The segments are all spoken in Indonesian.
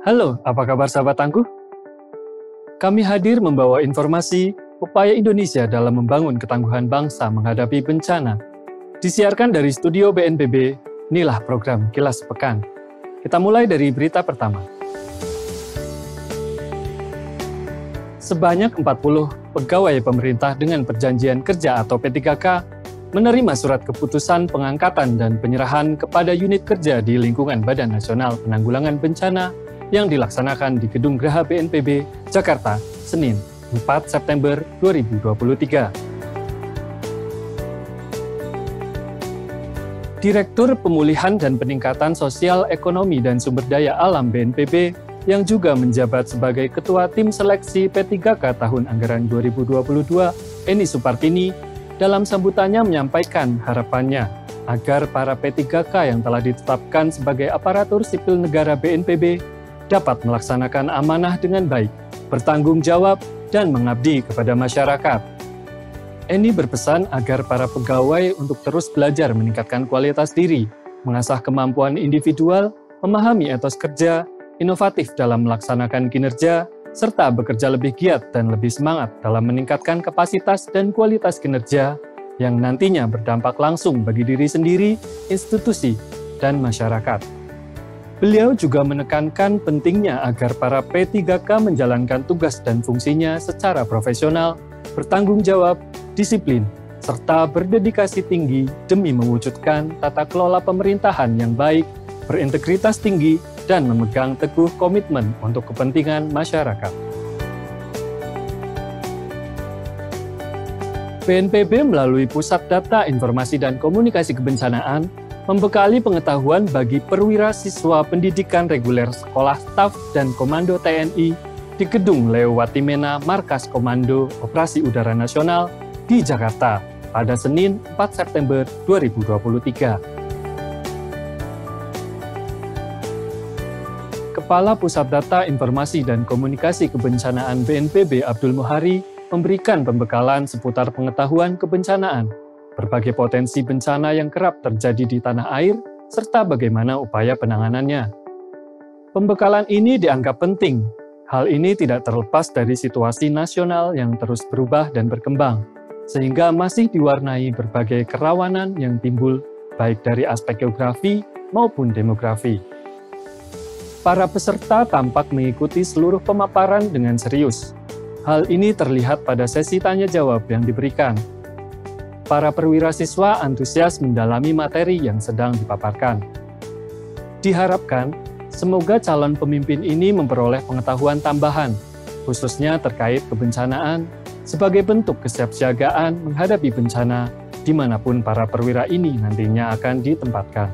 Halo, apa kabar sahabat tangguh? Kami hadir membawa informasi upaya Indonesia dalam membangun ketangguhan bangsa menghadapi bencana. Disiarkan dari studio BNPB, inilah program Kilas Pekan. Kita mulai dari berita pertama. Sebanyak 40 pegawai pemerintah dengan perjanjian kerja atau P3K menerima surat keputusan pengangkatan dan penyerahan kepada unit kerja di lingkungan Badan Nasional Penanggulangan Bencana yang dilaksanakan di Gedung Graha BNPB, Jakarta, Senin, 4 September 2023. Direktur Pemulihan dan Peningkatan Sosial Ekonomi dan Sumber Daya Alam BNPB yang juga menjabat sebagai Ketua Tim Seleksi P3K tahun anggaran 2022, Eni Supartini, dalam sambutannya menyampaikan harapannya agar para P3K yang telah ditetapkan sebagai aparatur sipil negara BNPB dapat melaksanakan amanah dengan baik, bertanggung jawab, dan mengabdi kepada masyarakat. Eni berpesan agar para pegawai untuk terus belajar meningkatkan kualitas diri, mengasah kemampuan individual, memahami etos kerja, inovatif dalam melaksanakan kinerja, serta bekerja lebih giat dan lebih semangat dalam meningkatkan kapasitas dan kualitas kinerja yang nantinya berdampak langsung bagi diri sendiri, institusi, dan masyarakat. Beliau juga menekankan pentingnya agar para P3K menjalankan tugas dan fungsinya secara profesional, bertanggung jawab, disiplin, serta berdedikasi tinggi demi mewujudkan tata kelola pemerintahan yang baik, berintegritas tinggi, dan memegang teguh komitmen untuk kepentingan masyarakat. BNPB melalui Pusat Data Informasi dan Komunikasi Kebencanaan membekali pengetahuan bagi perwira siswa pendidikan reguler sekolah staf dan komando TNI di Gedung Leo Watimena Markas Komando Operasi Udara Nasional di Jakarta pada Senin 4 September 2023. Kepala Pusat Data Informasi dan Komunikasi Kebencanaan BNPB Abdul Muhari memberikan pembekalan seputar pengetahuan kebencanaan, berbagai potensi bencana yang kerap terjadi di tanah air, serta bagaimana upaya penanganannya. Pembekalan ini dianggap penting. Hal ini tidak terlepas dari situasi nasional yang terus berubah dan berkembang, sehingga masih diwarnai berbagai kerawanan yang timbul baik dari aspek geografi maupun demografi. Para peserta tampak mengikuti seluruh pemaparan dengan serius. Hal ini terlihat pada sesi tanya-jawab yang diberikan. Para perwira siswa antusias mendalami materi yang sedang dipaparkan. Diharapkan, semoga calon pemimpin ini memperoleh pengetahuan tambahan, khususnya terkait kebencanaan, sebagai bentuk kesiapsiagaan menghadapi bencana dimanapun para perwira ini nantinya akan ditempatkan.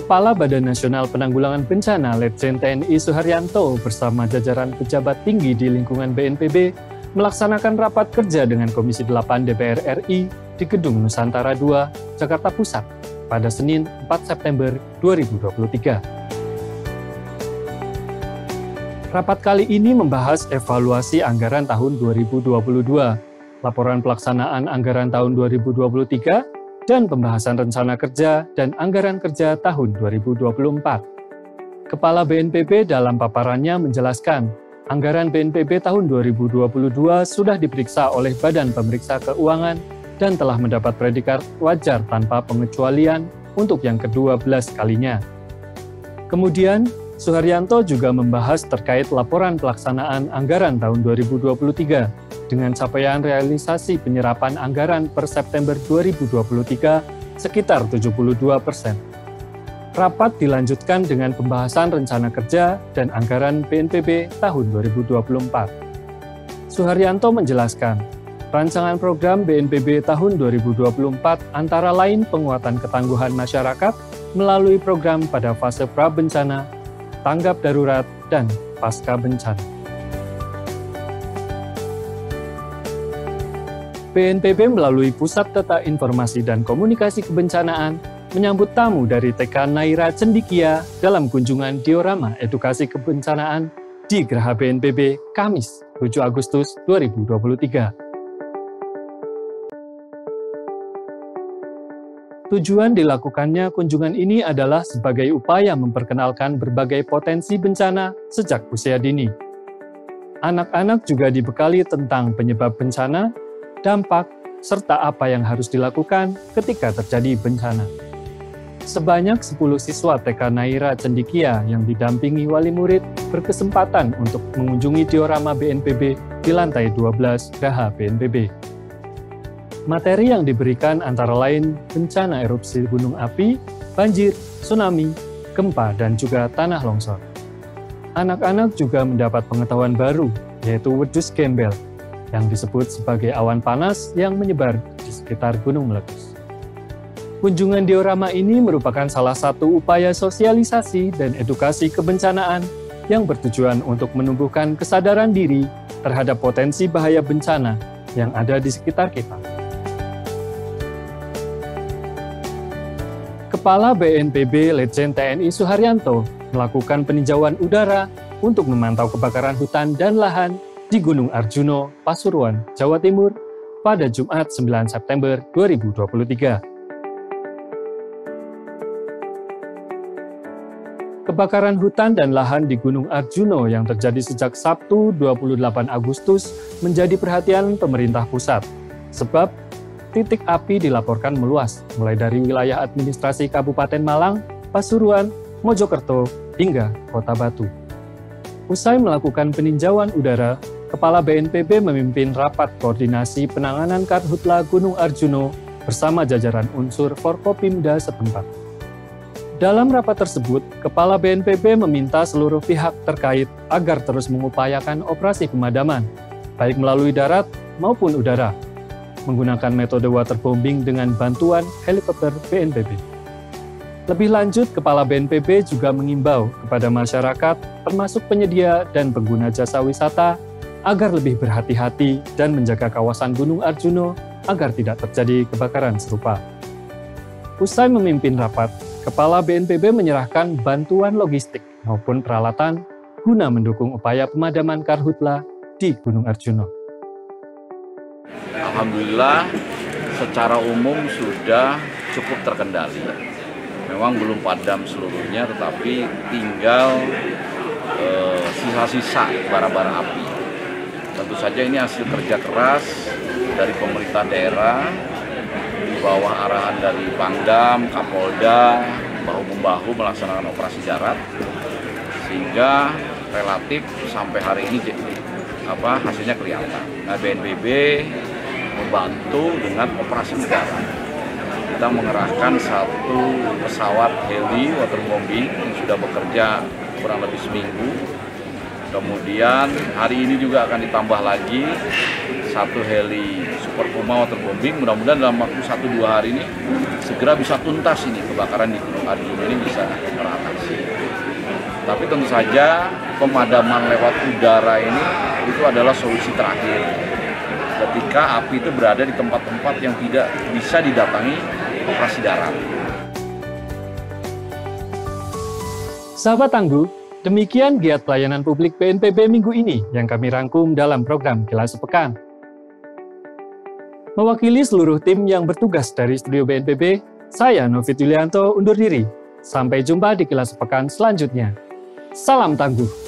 Kepala Badan Nasional Penanggulangan Bencana Letjen TNI Suharyanto bersama jajaran pejabat tinggi di lingkungan BNPB melaksanakan rapat kerja dengan Komisi 8 DPR RI di Gedung Nusantara II, Jakarta Pusat pada Senin 4 September 2023. Rapat kali ini membahas evaluasi anggaran tahun 2022, laporan pelaksanaan anggaran tahun 2023, dan pembahasan rencana kerja dan anggaran kerja tahun 2024. Kepala BNPB dalam paparannya menjelaskan, anggaran BNPB tahun 2022 sudah diperiksa oleh Badan Pemeriksa Keuangan dan telah mendapat predikat wajar tanpa pengecualian untuk yang ke-12 kalinya. Kemudian, Suharyanto juga membahas terkait laporan pelaksanaan anggaran tahun 2023 dengan capaian realisasi penyerapan anggaran per September 2023 sekitar 72%. Rapat dilanjutkan dengan pembahasan rencana kerja dan anggaran BNPB tahun 2024. Suharyanto menjelaskan, rancangan program BNPB tahun 2024 antara lain penguatan ketangguhan masyarakat melalui program pada fase pra-bencana, tanggap darurat, dan pasca bencana. BNPB melalui Pusat Data Informasi dan Komunikasi Kebencanaan menyambut tamu dari TK Naira Cendikia dalam kunjungan diorama edukasi kebencanaan di Graha BNPB Kamis 7 Agustus 2023. Tujuan dilakukannya kunjungan ini adalah sebagai upaya memperkenalkan berbagai potensi bencana sejak usia dini. Anak-anak juga dibekali tentang penyebab bencana, dampak, serta apa yang harus dilakukan ketika terjadi bencana. Sebanyak 10 siswa TK Naira Cendikia yang didampingi wali murid berkesempatan untuk mengunjungi diorama BNPB di lantai 12 Geraha BNPB. Materi yang diberikan antara lain bencana erupsi gunung api, banjir, tsunami, gempa, dan juga tanah longsor. Anak-anak juga mendapat pengetahuan baru, yaitu wedus gembel, yang disebut sebagai awan panas yang menyebar di sekitar gunung meletus. Kunjungan diorama ini merupakan salah satu upaya sosialisasi dan edukasi kebencanaan yang bertujuan untuk menumbuhkan kesadaran diri terhadap potensi bahaya bencana yang ada di sekitar kita. Kepala BNPB Letjen TNI Suharyanto melakukan peninjauan udara untuk memantau kebakaran hutan dan lahan di Gunung Arjuno, Pasuruan, Jawa Timur pada Jumat 9 September 2023. Kebakaran hutan dan lahan di Gunung Arjuno yang terjadi sejak Sabtu 28 Agustus menjadi perhatian pemerintah pusat, sebab titik api dilaporkan meluas, mulai dari wilayah administrasi Kabupaten Malang, Pasuruan, Mojokerto, hingga Kota Batu. Usai melakukan peninjauan udara, Kepala BNPB memimpin rapat koordinasi penanganan Karhutla Gunung Arjuno bersama jajaran unsur Forkopimda setempat. Dalam rapat tersebut, Kepala BNPB meminta seluruh pihak terkait agar terus mengupayakan operasi pemadaman, baik melalui darat maupun udara, menggunakan metode waterbombing dengan bantuan helikopter BNPB. Lebih lanjut, Kepala BNPB juga mengimbau kepada masyarakat, termasuk penyedia dan pengguna jasa wisata, agar lebih berhati-hati dan menjaga kawasan Gunung Arjuno agar tidak terjadi kebakaran serupa. Usai memimpin rapat, Kepala BNPB menyerahkan bantuan logistik maupun peralatan guna mendukung upaya pemadaman karhutla di Gunung Arjuno. Alhamdulillah, secara umum sudah cukup terkendali. Memang belum padam seluruhnya, tetapi tinggal sisa-sisa bara-bara api. Tentu saja ini hasil kerja keras dari pemerintah daerah, di bawah arahan dari Pangdam, Kapolda, bahu-membahu melaksanakan operasi darat, sehingga relatif sampai hari ini hasilnya kelihatan. Nah, BNPB membantu dengan operasi udara. Kita mengerahkan satu pesawat heli waterbombing yang sudah bekerja kurang lebih seminggu. Kemudian hari ini juga akan ditambah lagi satu heli Super Puma waterbombing. Mudah-mudahan dalam waktu 1-2 hari ini segera bisa tuntas ini kebakaran di Gunung Arjuno ini bisa teratasi. Tapi tentu saja pemadaman lewat udara ini itu adalah solusi terakhir ketika api itu berada di tempat-tempat yang tidak bisa didatangi operasi darat. Sahabat Tangguh, demikian giat pelayanan publik BNPB minggu ini yang kami rangkum dalam program Kilas Sepekan. Mewakili seluruh tim yang bertugas dari studio BNPB, saya Novit Yulianto undur diri. Sampai jumpa di Kilas Sepekan selanjutnya. Salam Tangguh!